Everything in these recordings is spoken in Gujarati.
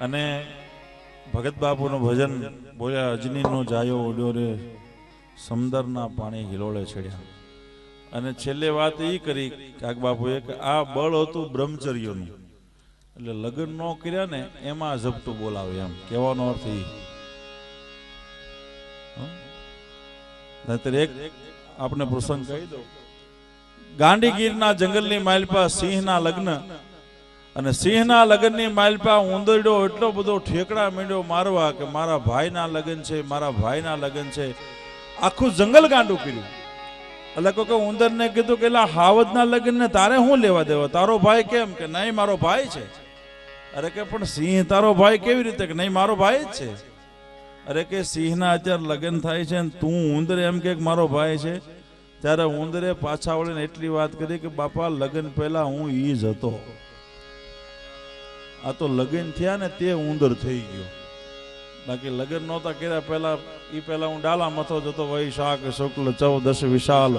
અને ભગત બાપુનું ભજન બોલ્યા, અજનીનો જાયો ઉડ્યો રે, સમંદરના પાણી હિલોળે ચડ્યા. અને છેલ્લે વાત એ કરી કાક બાપુએ કે આ બળ હતું બ્રહ્મચર્યનું, એટલે લગ્ન ન કર્યા ને એમાં ઝપટું બોલાવે, એમ કહેવાનો અર્થ એ. એક આપણે પ્રસંગ કહી દો. ગાંડીગીરના જંગલની માલપા સિંહના લગ્ન, અને સિંહના લગ્નની માલપા ઉંદરડો એટલો બધો ઠેકડા માંડ્યો મારવા કે મારા ભાઈના લગ્ન છે, મારા ભાઈના લગ્ન છે. આખું જંગલ ગાંડું કર્યું. એટલે કોઈ ઉંદરને કીધું કે હાવજના લગ્ન ને તારે શું લેવા દેવા, તારો ભાઈ કેમ? કે નહીં મારો ભાઈ છે. અરે કે પણ સિંહ તારો ભાઈ કેવી રીતે? કે નહીં મારો ભાઈ જ છે. અરે કે સિંહના અત્યારે લગ્ન થાય છે ને તું ઉંદર એમ કે મારો ભાઈ છે? ત્યારે ઉંદરે પાછા વળીને એટલી વાત કરી કે બાપા લગ્ન પહેલા હું ઈ જ હતો, આ તો લગ્ન થયા ને તે ઉંદર થઈ ગયો. બાકી લગ્ન નહોતા કર્યા પહેલા હું ડાલા મથો જતો. વૈશાખ શુક્લ 14 વિશાલ,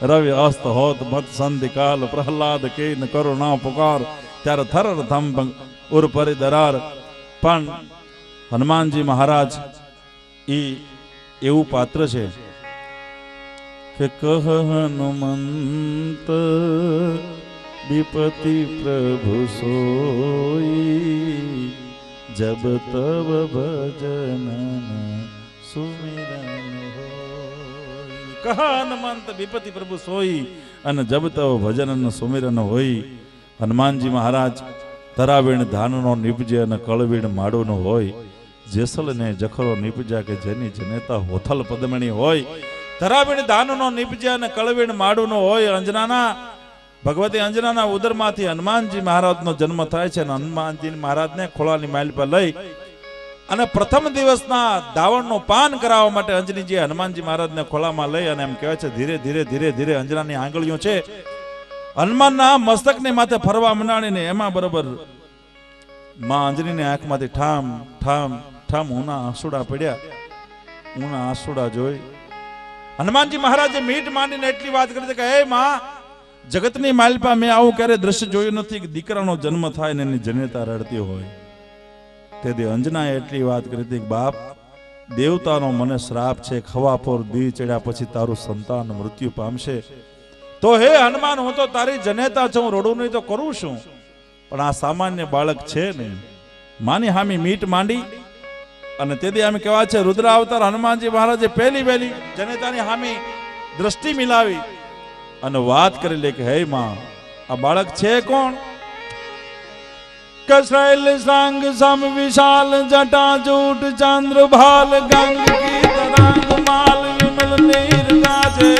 રવિ અસ્ત હોત મત સંધિકાલ, પ્રહલાદ કે ન કરુણા પુકાર, ત્યારે થરર થંભ ઉર પરી દરાર. પણ હનુમાનજી મહારાજ એવું પાત્ર છે કે કહ હનુમંત વિપતિ પ્રભુ સોઈ, જબ તબ ભજન સુમિરન હોય. કહ હનુમંત વિપતિ પ્રભુ સોઈ, અને જબ તબ ભજન સુમિરન હોય. હનુમાનજી મહારાજ તરાવીણ ધાનનો નીપજે અને કળવીણ માડોનો હોય. જેસલ ને જખરો નીપજ્યા કે જેની જનેતા હોથલ પદમણી હોય. તરાવીણ ધાનનો નીપજ્યા અને કળવીણ માડુનો હોય. અંજનાના ભગવતી અંજનાના ઉદરમાંથી હનુમાનજી મહારાજનો જન્મ થાય છે. અને હનુમાનજી મહારાજને ખોળાની માઇલ પર લઈ અને પ્રથમ દિવસના દાવણનું પાન કરાવવા માટે અંજનીજી હનુમાનજી મહારાજને ખોળામાં લઈ અને એમ કહેવાય છે ધીરે ધીરે ધીરે ધીરે અંજનાની આંગળીઓ છે હનુમાનના મસ્તકની માથે ફરવા મંડાણીને એમાં બરોબર માં અંજનીની આંખમાંથી ઠામ ઠામ ઠામ ઊના આંસુડા પડ્યા. ઊના આંસુડા જોઈ હનુમાનજી મહારાજે મીટ માંડીને એટલી વાત કરી કે હે માં, જગતની માલપા મેં આવું ક્યારે દ્રશ્ય જોયું નથી કે દીકરાનો જન્મ થાય ને એની જનેતા રડતી હોય. તેથી અંજનાએ એટલી વાત કરી હતી કે બાપ, દેવતાનો મને શ્રાપ છે, ખવાપોર દી ચડ્યા પછી તારું સંતાન મૃત્યુ પામશે. તો હે હનુમાન, હું તો તારી જનેતા છું, રડું નહીં તો કરું છું, પણ આ સામાન્ય બાળક છે નહીં. માની હામી મીટ માંડી અને તેથી આમ કહેવાય છે રુદ્ર અવતાર હનુમાનજી મહારાજે પહેલી જનેતાની હામી દ્રષ્ટિ મિલાવી અને વાત કરી લે કે હે માં, આ બાળક છે કોણ? કશૈલ સાંગ સમ વિશાલ, જટા જૂટ ચંદ્ર ભાલ, ગંગ કી તરંગ માલ, વિમલ નીર ગાજે.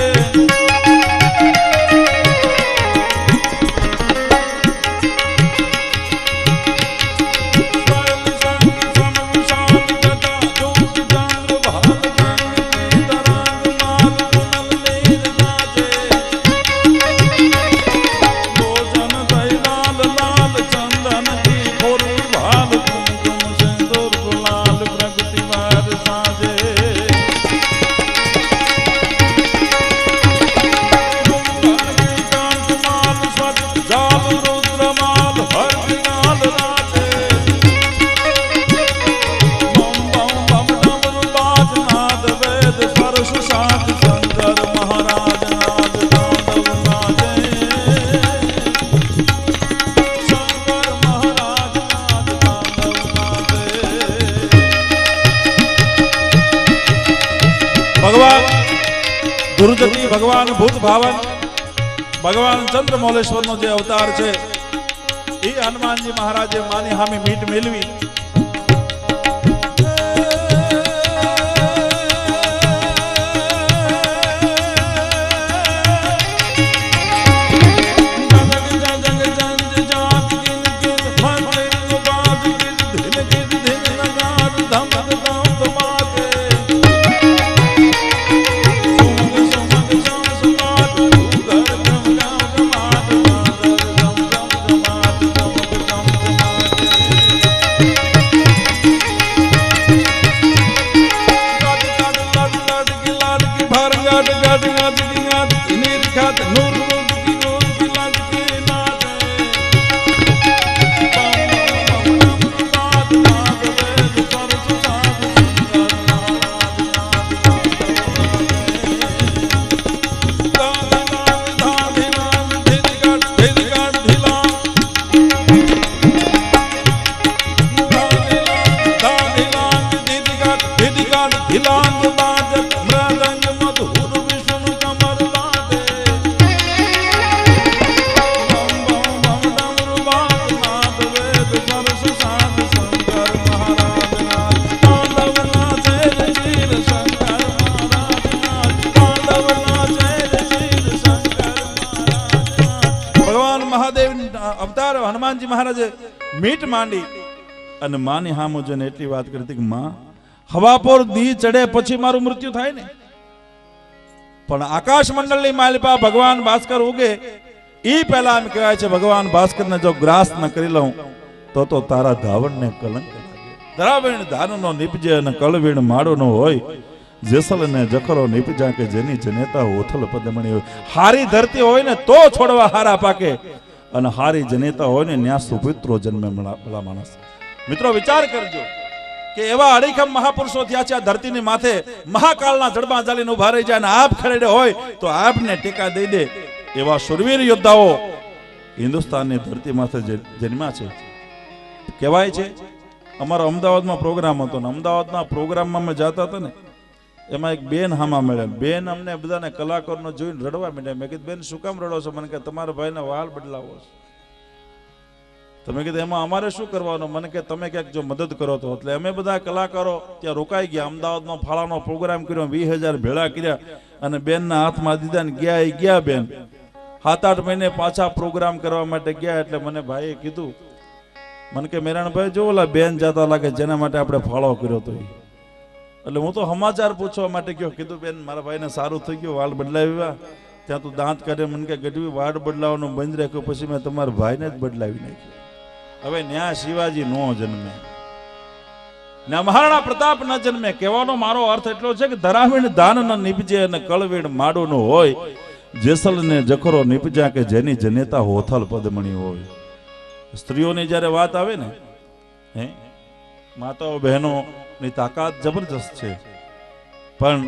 ગુરુજતી ભગવાન ભૂત ભાવન ભગવાન ચંદ્રમૌલેશ્વર નો જે અવતાર છે એ હનુમાનજી મહારાજે માની હામી મીટ મેળવી. હનુમાનજી મહારાજે મીટ માંડી અને માની હામો જોઈને એટલી વાત કરી હતી કે માં હવાપોર દી ચડે પછી મારું મૃત્યુ થાય ને, પણ આકાશ મંડળની માલિપા ભગવાન ભાસ્કર ઉગે ઈ પહેલા એમ કહેવાય છે ભગવાન ભાસ્કરને જો ગ્રાસ ન કરી લઉં તો તારા ધાવણને કલંક લાગે. ધરાવીણ ધાનનો નીપજે અને કળવીણ માળોનો હોય, જેસલ ને જખરો નીપજા કે જેની જનેતા ઓથલ પદમણી હોય. હારી ધરતી હોય ને તો છોડવા હારા પાકે, અને હારી જનેતા હોય ને ન્યા સુપિત્રો જન્મે ભલા માણસ. મિત્રો વિચાર કરજો કે એવા અડીખમ મહાપુરુષો થયા છે આ ધરતીની માથે, મહાકાળના જડમાં ચાલીને ઉભા રહી જાય અને આપ ખરેડે હોય તો આપને ટેકા દઈ દે એવા શુરવીર યોદ્ધાઓ હિન્દુસ્તાનની ધરતી માથે જન્મ્યા છે. કહેવાય છે અમારો અમદાવાદમાં પ્રોગ્રામ હતો ને અમદાવાદના પ્રોગ્રામમાં અમે જતા હતા ને એમાં એક બેન હામા મળ્યા. બેન અમને બધાને કલાકારનો જોઈને રડવા માંડ્યા. મેં કીધું બેન શું કામ રડો છો? મને કે તમારા ભાઈને વાળ બદલાવો છે. તમે કીધું એમાં અમારે શું કરવાનું? મને કે તમે ક્યાંક જો મદદ કરો તો. એટલે અમે બધા કલાકારો ત્યાં રોકાઈ ગયા. અમદાવાદમાં ફાળાનો પ્રોગ્રામ કર્યો, 20,000 ભેળા કર્યા અને બેનના હાથમાં દીધા ને ગયા બેન 7-8 મહિને પાછા પ્રોગ્રામ કરવા માટે ગયા. એટલે મને ભાઈએ કીધું, મને કે મેરાણભાઈ જો ઓલા બેન જતા લાગે જેના માટે આપણે ફાળો કર્યો હતો. એટલે હું તો સમાચાર પૂછવા માટે ગયો. કીધું બેન મારા ભાઈને સારું થઈ ગયું, વાળ બદલાવ્યા. ત્યાં તું દાંત કાઢે. મને કે ગઢવી વાળ બદલાવાનું બંધ રાખ્યું, પછી મેં તમારા ભાઈને જ બદલાવી નાખ્યું. હવે ન્યા શિવાજી નો જન્મે, ન્યા મહારાણા પ્રતાપ ન જન્મે. કહેવાનો મારો અર્થ એટલો છે કે ધરાવીણ ધાન ન નીપજે અને કળવીણ માડું નું હોય, જેસલ ને જખરો નીપજા કે જેની જનેતા હોથલ પદમણી હોય. સ્ત્રીઓની જ્યારે વાત આવે ને, હે માતાઓ બહેનો ની તાકાત જબરજસ્ત છે, પણ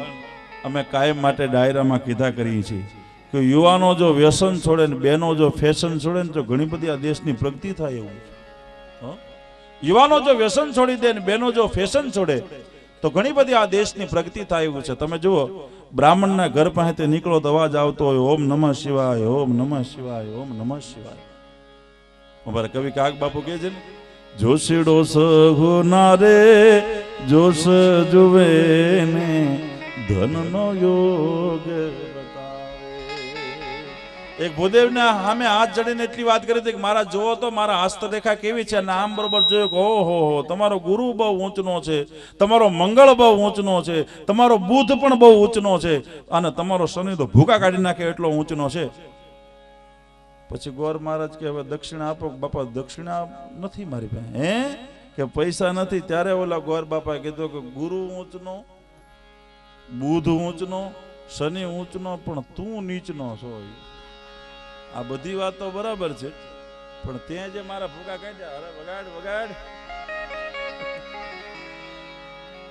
અમે કાયમ માટે ડાયરામાં કીધા કરીએ છીએ કે યુવાનો જો વ્યસન છોડે ને બહેનો જો ફેશન છોડે ને તો ઘણી બધી આ દેશની પ્રગતિ થાય એવું છે. યુવાનો જો વ્યસન છોડી દે ને બહેનો જો ફેશન છોડે તો ઘણી બધી આ દેશની પ્રગતિ થાય એવું છે. તમે જુઓ બ્રાહ્મણના ઘર પાસે નીકળો તો અવાજ આવતો હોય ઓમ નમઃ શિવાય, ઓમ નમઃ શિવાય, ઓમ નમઃ શિવાય. અમારા કવિ કાગ બાપુ કહે છે ને, જોશીડો સહુના રે જોશ જુએ ને ધનનો યોગ બતાવે. એક ભૂદેવના સામે હાથ ચડીને એટલી વાત કરી હતી કે મારા જોવો તો મારા હસ્તરેખા કેવી છે. અને આમ બરોબર જોયો કે ઓહો તમારો ગુરુ બહુ ઊંચનો છે, તમારો મંગળ બહુ ઊંચનો છે, તમારો બુધ પણ બહુ ઊંચનો છે, અને તમારો શનિ તો ભૂકા કાઢી નાખે એટલો ઊંચનો છે. પછી ગોર મહારાજ કે હવે દક્ષિણા આપો. બાપા દક્ષિણા નથી મારી પાસે. હે કે પૈસા નથી. ત્યારે ઓલા ગોર બાપા કીધું કે ગુરુ ઊંચનો, બુધ ઊંચનો, શનિ ઊંચનો, પણ તું નીચનો છો. આ બધી વાત તો બરાબર છે, પણ ત્યાં જે મારા ભૂકા કાઢ્યા, અરે વગાડ વગાડ.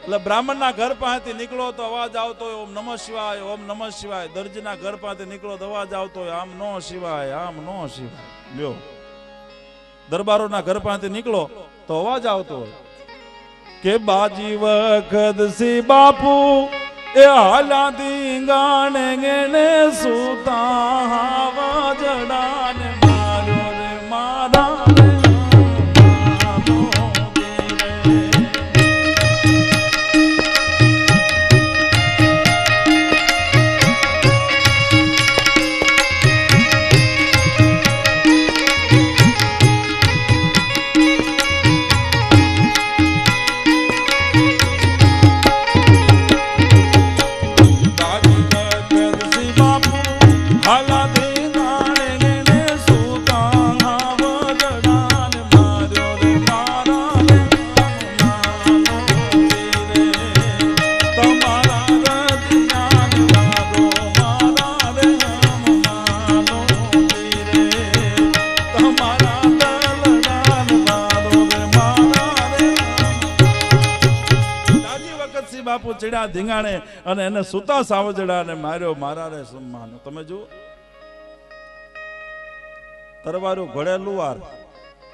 એટલે બ્રાહ્મણના ઘર પાસેથી નીકળો તો અવાજ આવતો હોય ઓમ નમઃ શિવાય, ઓમ નમઃ શિવાય. દરજીના ઘર પાસેથી નીકળો તો અવાજ આવતો હોય આમ નો શિવાય, આમ નો શિવાય. લ્યો દરબારોના ઘર પાસેથી નીકળો તો અવાજ આવતો હોય કે બાજી વખત સી બાપુ એ હાલા ધીંગાણે ગેણે સુતા વાજડાને મારો રે મારા ચડ્યા ધીંગાણે અને એને સુતા સાવજડા ને માર્યો મારા રે સન્માન. તમે જુઓ તરવારું ઘોડે લુવાર,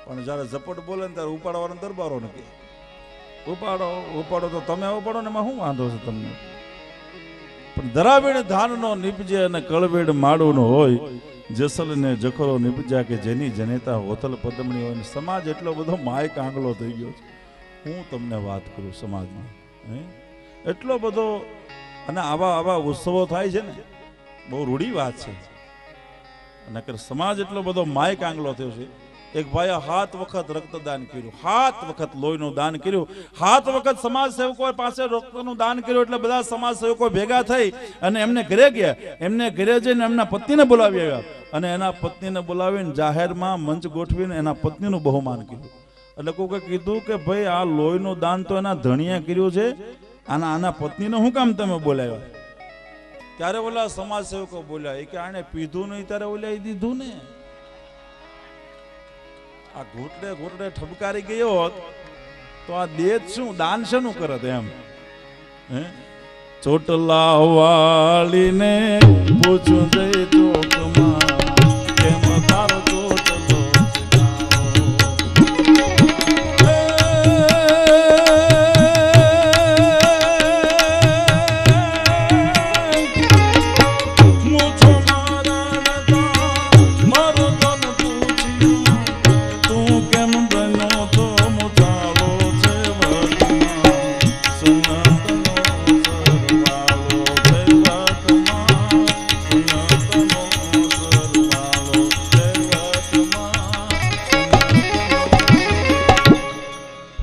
પણ જયારે ઝપટ બોલે ને ત્યારે ઉપાડવાનો દરબારો નથી. ઉપાડો તો તમે ઉપાડો ને એમાં શું વાંધો છે તમને? પણ ધરાવીણ ધાનનો નીપજે અને કળવેડ માડું હોય, જેસલ ને જખરો નીપજા કે જેની જનેતા હોથલ પદમણી હોય. સમાજ એટલો બધો માય કાંગલો થઈ ગયો છે. હું તમને વાત કરું સમાજમાં એટલો બધો, અને આવા ઉત્સવો થાય છે ને બહુ રૂઢી વાત છે. અને સમાજ એટલો બધો માય કાંગલો થયો છે એક ભાઈએ 7 વખત રક્તદાન કર્યું, 7 વખત લોહીનું દાન કર્યું, 7 વખત સમાજ સેવકો પાસે રક્તનું દાન કર્યું. એટલે બધા સમાજ સેવકો ભેગા થઈ અને એમને ઘરે ગયા. એમને ઘરે જઈને એમના પત્નીને બોલાવી આવ્યા અને એના પત્નીને બોલાવીને જાહેરમાં મંચ ગોઠવીને એના પત્નીનું બહુમાન કર્યું. એટલે કોકે કીધું કે ભાઈ આ લોહીનું દાન તો એના ધણીએ કર્યું છે, આના પત્નીને શું કામ તમે બોલાવ્યા? ત્યારે ઓલા સમાજ સેવકો બોલ્યા કે આને પીધું નહીં ત્યારે ઓલા દીધું ને. આ ઘૂંટડે ઘૂંટડે ઠબકારી ગયો હોત તો આ દેત શું દાન શેનું કરત એમ. ચોટલા વાળીને પૂછું જઈ ચોકમાં કેમ તારો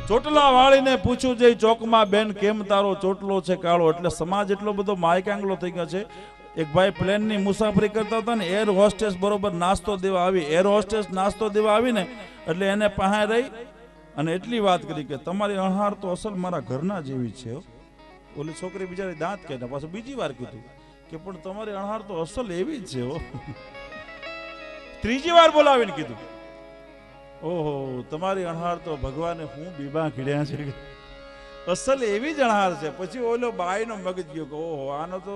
ચોટલો વાળીને પૂછ્યું છે ચોકમાં બેન કેમ તારો ચોટલો છે કાળો. એટલે સમાજ એટલો બધો માયકાંગલો થઈ ગયો છે. એક ભાઈ પ્લેનની મુસાફરી કરતા હતા ને, એર હોસ્ટેસ બરોબર નાસ્તો દેવા આવી. એર હોસ્ટેસ નાસ્તો દેવા આવીને એટલે એને પાસે રહી અને એટલી વાત કરી કે તમારી અણહાર તો અસલ મારા ઘરના જેવી છે. ઓલી છોકરી બિચારી દાંત કાઢ્યા, પાછું બીજી વાર કીધું કે પણ તમારી અણહાર તો અસલ એવી જ છે. ત્રીજી વાર બોલાવીને કીધું ઓહો તમારી અણહાર તો ભગવાને હું બીબા ખીડ્યા છે, અસલ એવી જ અણહાર છે. પછી ઓલો બાઈનો મગજ ગયો કે ઓહો આનો તો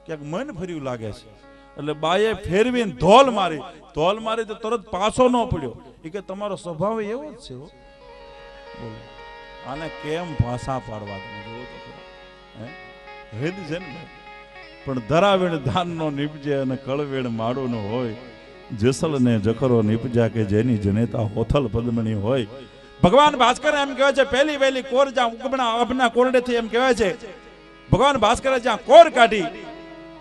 ક્યાંક મન ફર્યું લાગે છે. એટલે બાઈએ ફેરવીને ધોલ મારી તો તરત પાછો ન પડ્યો. એ કે તમારો સ્વભાવ એવો જ છે. બોલો આને કેમ ભાષા પાડવા જોવો તો હેદ છે ને. પણ ધરાવેણ ધાનનો નીપજે અને કળવેણ માળોનો હોય, જેસલ ને જખરો નીપજા કે જેની જનેતા હોથલ પદ્મણી હોય. ભગવાન ભાસ્કર એમ કહેવાય છે પહેલી વહેલી કોર જ્યાં ઉગમણા અભના કોરડેથી એમ કહેવાય છે ભગવાન ભાસ્કરે જ્યાં કોર કાઢી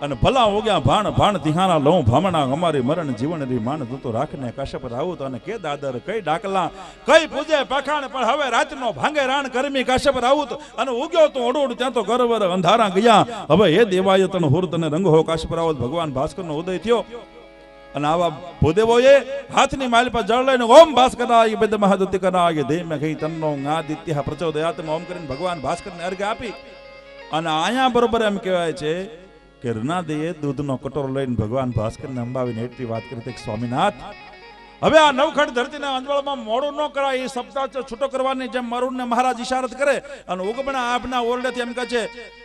અને ભલા હો ગયા ભાણ તિહાના લઉં ભામણા અમારી મરણ જીવન રી માન તું તો રાખને કાશ્યપ રાઉત અને કે દાદર કઈ ડાકલા કઈ પૂજે પખાણ પણ હવે રાતનો ભાંગે રાણ કરમી કાશ્યપ રાઉત અને ઉગ્યો તો ઓડોડ ત્યાં તો ગરવર અંધારા ગયા. હવે એ દેવાય તન હુર તને રંગ હો કાશ્યપ રાઉત. ભગવાન ભાસ્કરનો ઉદય થયો અને આવા ભૂદેવોએ હાથની માલ પર જળ લઈને ઓમ ભાસ્કરાય બેદ મહાદુતિ કરાય દે મે ગઈ તન્નો ગાદિત્ય પ્રચોદયાત્મ ઓમ કરીને ભગવાન ભાસ્કરને અર્ઘ આપી. અને આયા બરોબર એમ કહેવાય છે કે રનાદેએ દૂધનો કટોરો લઈને ભગવાન ભાસ્કરને અંબાવીને એટલી વાત કરી હતી કે સ્વામિનાથ હવે આ નવખંડ ધરતીના અંજવાળમાં મોડું ન કરાય. એ સપ્તાહ છૂટો કરવાની જેમ મરુણને મહારાજ ઇશારત કરે અને ઉગમણા આપના ઓરડેથી એમ કહે છે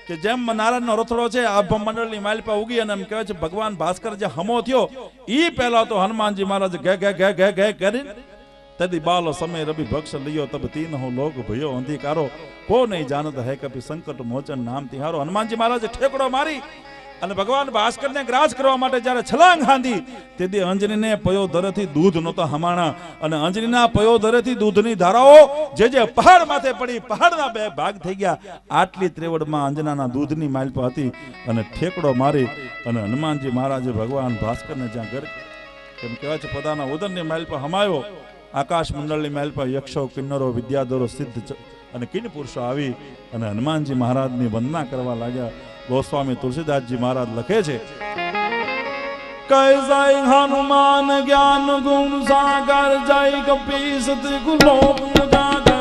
કે જેમ નારાયણનો રથડો છે આભ મંડળની માલપા ઉગી અને એમ કહેવાય છે ભગવાન ભાસ્કર જે હમો થયો ઈ પહેલા તો હનુમાનજી મહારાજ ગે કરીને તદી બાલ સમય રવિ ભક્ષ લિયો તબ તીન હો લોક ભયો અંધિકારો કો નહીં જાણત હે કપી સંકટ મોચન નામ તિહારો. હનુમાનજી મહારાજે ઠેકડો મારી અને ભગવાન ભાસ્કરને ગ્રાસ કરવા માટે જ્યારે છલાંગ હાંધી તેથી અંજનીને પયોધરેથી દૂધ નહોતા હમાણા અને અંજનીના પયોધરેથી દૂધની ધારાઓ જે પહાડ માથે પડી પહાડના બે ભાગ થઈ ગયા. આટલી ત્રેવડમાં અંજનાના દૂધની માલપા હતી અને ઠેકડો મારી અને હનુમાનજી મહારાજે ભગવાન ભાસ્કરને જ્યાં ઘર કેમ કહેવાય છે પોતાના ઉદરની માલપા હમાયો. આકાશ મંડળની માલપા યક્ષો કિન્નરો વિદ્યાધરો સિદ્ધ અને કિન પુરુષો આવી અને હનુમાનજી મહારાજની વંદના કરવા લાગ્યા. ગોસ્વામી તુલસીદાસજી મહારાજ લખે છે કૈસાઈ હનુમાન જ્ઞાન ગુણ સાગર જય કપીસ ત્રિગુલોક જાગર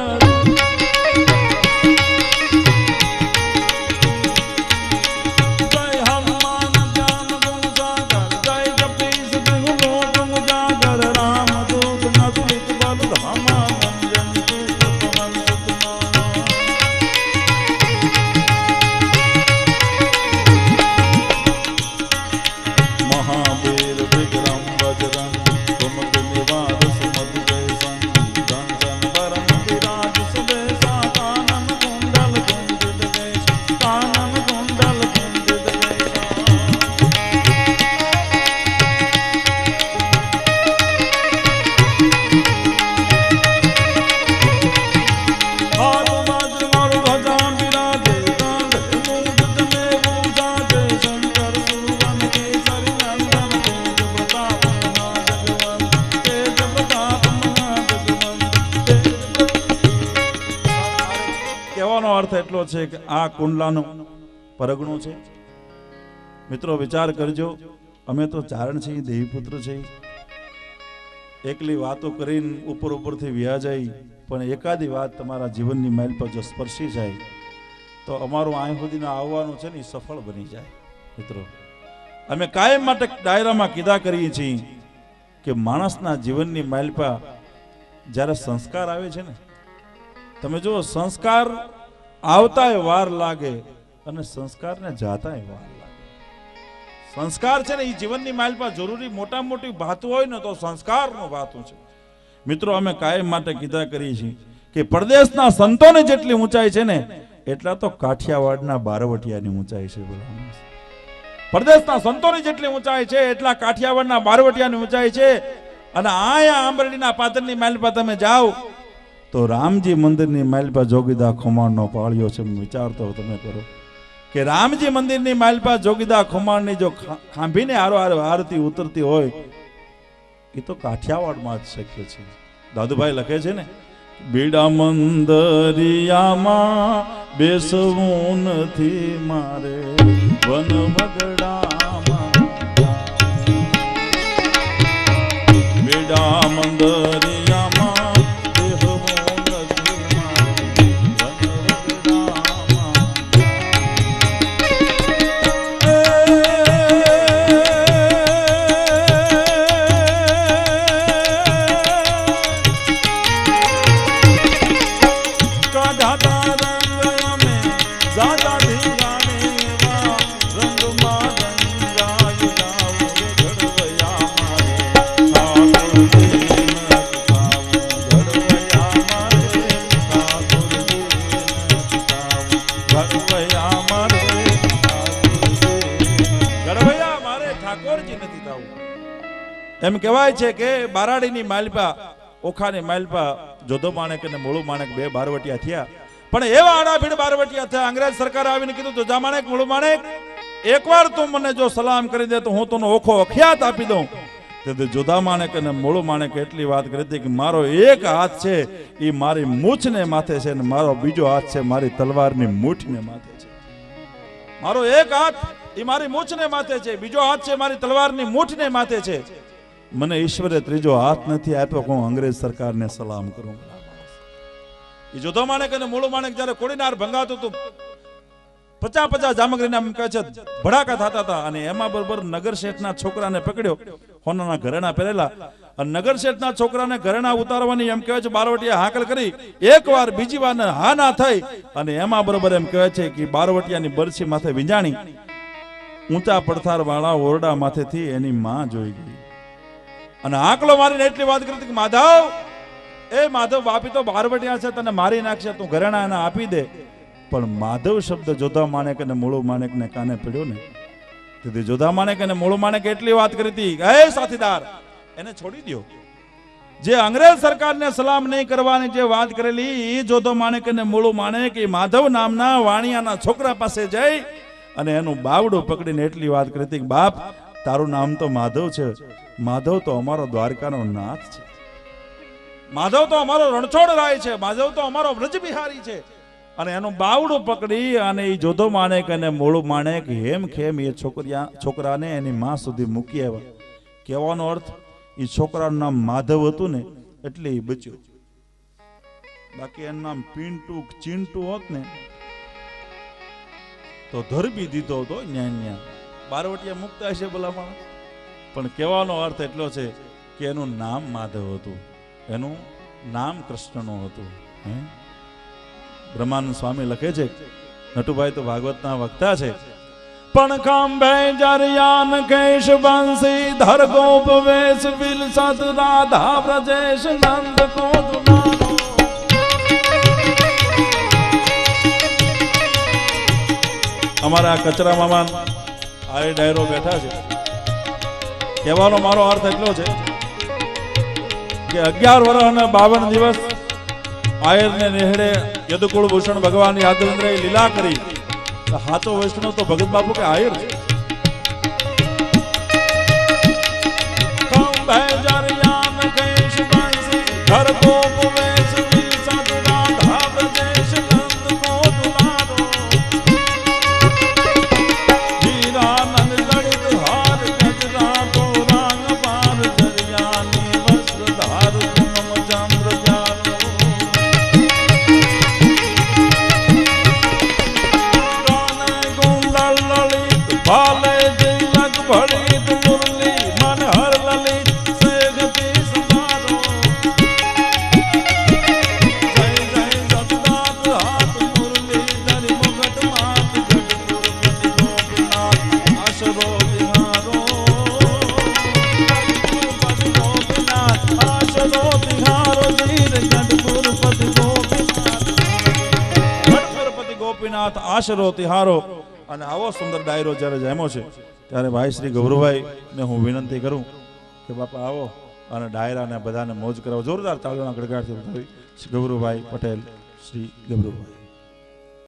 કહેવાનો અર્થ એટલો છે કે આ કુંડલાનું પરગણું છે. મિત્રો વિચાર કરજો, અમે તો ચારણ છીએ, દેવીપુત્ર છે, એકલી વાતો કરીને ઉપરથી વ્યા જાય, પણ એકાદી વાત તમારા જીવનની માઇલ પર જો સ્પર્શી જાય તો અમારું અહીં સુધીના આવવાનું છે ને એ સફળ બની જાય. મિત્રો અમે કાયમ માટે ડાયરામાં કીધા કરીએ છીએ કે માણસના જીવનની માઇલ પર જ્યારે સંસ્કાર આવે છે ને, તમે જો સંસ્કાર આવતાય વાર લાગે અને સંસ્કારને જાતાય વાર લાગે. સંસ્કાર છે ને એ જીવનની માઇલ પર જરૂરી મોટા મોટી વાતો હોય ને તો સંસ્કારનું વાતું છે. મિત્રો અમે કાયમ માટે કીધા કરીએ છીએ કે પરદેશના સંતોની જેટલી ઊંચાઈ છે ને એટલા તો કાઠિયાવાડના બારવટિયાની ઊંચાઈ છે. પરદેશના સંતોની જેટલી ઊંચાઈ છે એટલા કાઠિયાવાડના બારવટિયાની ઊંચાઈ છે. અને આયા આંબરડીના પાદરની માઇલ પર તમે જાઓ તો રામજી મંદિરની માઇલ પર જોગીદા ખુમાણનો પાળ્યો છે. વિચારતો તમે કરો કે રામજી મંદિરની માઇલ પર જોગીદા ખુમાણની જો ખાંભીને હારો આરતી ઉતરતી હોય એ તો કાઠિયાવાડમાં જ શક્ય છે. દાદુભાઈ લખે છે ને, બીડા મંદરિયામાં બેસવું નથી મારે, વન વગડામાં બીડા મંદરિયામાં બેસવું નથી મારે, એમ કહેવાય છે કે બારાડીની માલપા ઓખાની માલપા જોધો માણેક અને મૂળું માણેક બે બારવટિયા થયા, પણ એવા આડાભીડ બારવટિયા થયા. અંગ્રેજ સરકાર આવીને કીધું જોધા માણેક મૂળું માણેક એકવાર તું મને જો સલામ કરી દે તો હું તને ઓખો અખ્યાત આપી દઉં. તેથી જોધા માણેક અને મૂળું માણેક એટલી વાત કરી હતી કે મારો એક હાથ છે એ મારી મૂછને માથે છે અને મારો બીજો હાથ છે મારી તલવારની મૂઠને માથે છે. મારો એક હાથ એ મારી મૂછને માથે છે, બીજો હાથ છે મારી તલવારની મૂઠને માથે છે. મને ઈશ્વરે ત્રીજો હાથ નથી આપ્યો હું અંગ્રેજ સરકારને સલામ કરું. એ જોધો માણેક અને મૂળું માણેક જ્યારે કોડીનાર ભંગાતું હતું, 50 જામગરીના એમ કહે છે ભડાકા થતા હતા, અને એમાં બરોબર નગર શેઠના છોકરાને પકડ્યો, હોનાના ઘરેણા પહેરેલા, અને નગર શેઠના છોકરાને ઘરેણા ઉતારવાની એમ કહે છે બારવટિયા હાકલ કરી, એકવાર બીજી વાર હા ના થઈ, અને એમાં બરોબર એમ કહે છે કે બારવટિયાની બરછી માથે વિંજાણી ઊંચા પડથાર વાળા ઓરડા માથેથી એની માં જોઈ ગઈ અને આંકલો મારીને એટલી વાત કરી કે માધવ, એ માધવ બાપી તો બારવટિયા છે, તને મારી નાખશે, તું ઘરેણા એને આપી દે. પણ માધવ શબ્દ જોધા માણેક અને મૂળું માણેકને કાને પડ્યો ને, તેથી જોધા માણેક અને મૂળું માણેક એટલી વાત કરી હતી, હે સાથીદાર એને છોડી દો. જે અંગ્રેજ સરકારને સલામ નહીં કરવાની જે વાત કરેલી એ જોધો માણેક અને મૂળું માણેક એ માધવ નામના વાણિયાના છોકરા પાસે જઈ અને એનું બાવડું પકડીને એટલી વાત કરી હતી કે બાપ તારું નામ તો માધવ છે, માધવ તો અમારો દ્વારકાનો નાથ છે, માધવ તો અમારો રણછોડ રાય છે, માધવ તો અમારો વ્રજ બિહારી છે. અને એનું બાવડું પકડી અને એ જોધો માણેક અને મૂળું માણેક હેમ ખેમ એ છોકરાને એની માં સુધી મૂકી આવ્યા. કહેવાનો અર્થ એ છોકરાનું નામ માધવ હતું ને એટલે એ બચ્યો, બાકી એનું નામ પિન્ટુ ચિંટુ હોત ને તો ધરબી દીધો હતો ન્યા બારવટિયા મુકતા હશે ભલામણ. પણ કહેવાનો અર્થ એટલો છે કે એનું નામ માધવ હતું, એનું નામ કૃષ્ણનું હતું. બ્રહ્માનંદ સ્વામી લખે છે, નટુભાઈ તો ભાગવતના વક્તા છે, પણ કાંબે જરિયાન કેશ બંસી ધર ગોપ વેશ વિલ સત રાધા વ્રજેશ નંદ કો દુલારો. અમારા કચરા મામા આ ડાયરો બેઠા છે. કહેવાનો મારો અર્થ એટલો છે કે 11 વર્ષ અને 52 દિવસ આયર ને નેહડે યદુકુળ ભૂષણ ભગવાન યાદવેન્દ્ર લીલા કરી. હાથો વૈષ્ણવ તો ભગત બાપુ કે આયર છે. ઘર ગોપ વેશ વિલ સત રાધા વ્રજેશ નંદ કો આશરો તિહારો અને આવો સુંદર ડાયરો જ્યારે જામ્યો છે ત્યારે ભાઈ શ્રી ગૌરવભાઈ ને હું વિનંતી કરું કે બાપા આવો અને ડાયરાને બધાને મોજ કરાવો. જોરદાર તાળીઓના ગડગડાટથી શ્રી ગૌરવભાઈ પટેલ, શ્રી ગૌરવભાઈ.